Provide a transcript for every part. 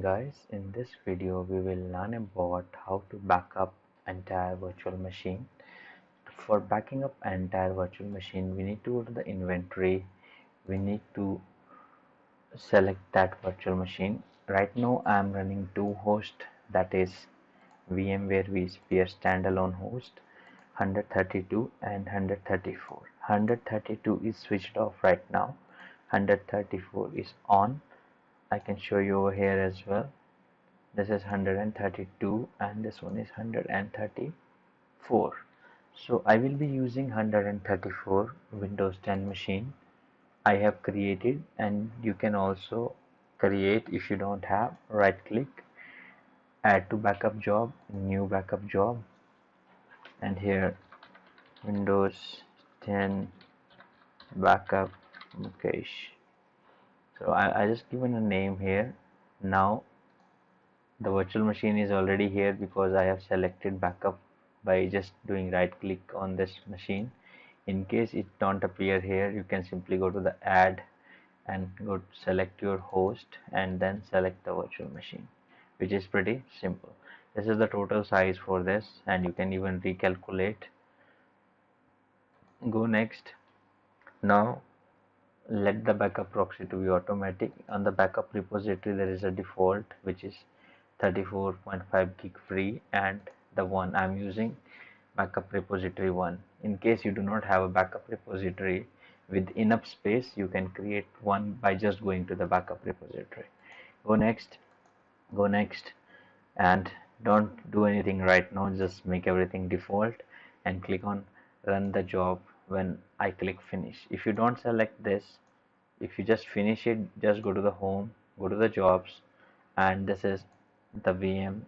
guys, in this video we will learn about how to back up entire virtual machine. For backing up entire virtual machine, we need to go to the inventory. We need to select that virtual machine. Right now I am running two hosts, that is VMware vSphere standalone host 132 and 134. 132 is switched off right now. 134 is on. I can show you over here as well. This is 132 and this one is 134. So I will be using 134 Windows 10 machine I have created, and you can also create if you don't have. Right click, add to backup job, new backup job, and here Windows 10 backup cache. So I just given a name here. Now the virtual machine is already here because I have selected backup by just doing right click on this machine. In case it don't appear here, you can simply go to the add and go select your host and then select the virtual machine, which is pretty simple. This is the total size for this, and you can even recalculate. Go next. Now let the backup proxy to be automatic. On the backup repository there is a default which is 34.5 gig free, and the one I'm using backup repository 1. In case you do not have a backup repository with enough space, you can create one by just going to the backup repository. Go next, and don't do anything right now, just make everything default and click on run the job when I click finish. If you don't select this, if you just finish it, just go to the home, go to the jobs, and this is the VM.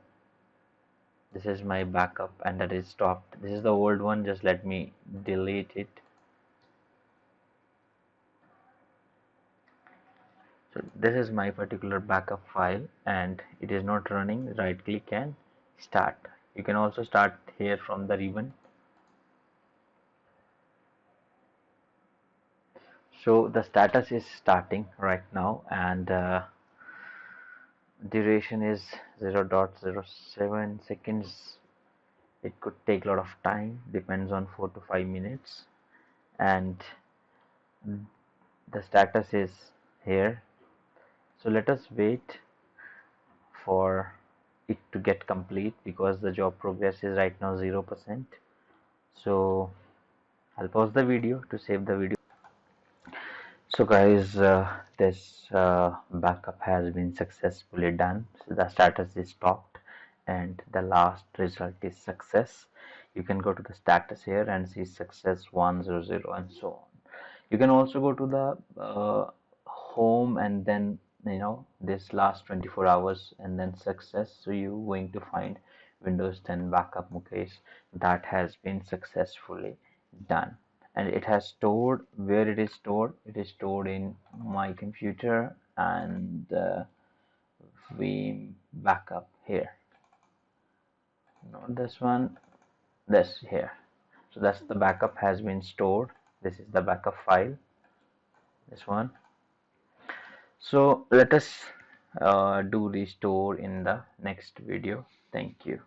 This is my backup and that is stopped. This is the old one, just let me delete it. So this is my particular backup file and it is not running. Right click and start. You can also start here from the ribbon. So the status is starting right now, and duration is 0.07 seconds. It could take a lot of time, depends on 4 to 5 minutes, and the status is here. So let us wait for it to get complete because the job progress is right now 0%. So I'll pause the video to save the video. So guys, this backup has been successfully done. So the status is stopped and the last result is success. You can go to the status here and see success 100 and so on. You can also go to the home and then this last 24 hours and then success. So you're going to find Windows 10 backup Mukesh that has been successfully done. And it has stored where it is stored in my computer and Veeam Backup here, not this one, this here. So that's the backup has been stored. This is the backup file, this one. So let us do restore in the next video. Thank you.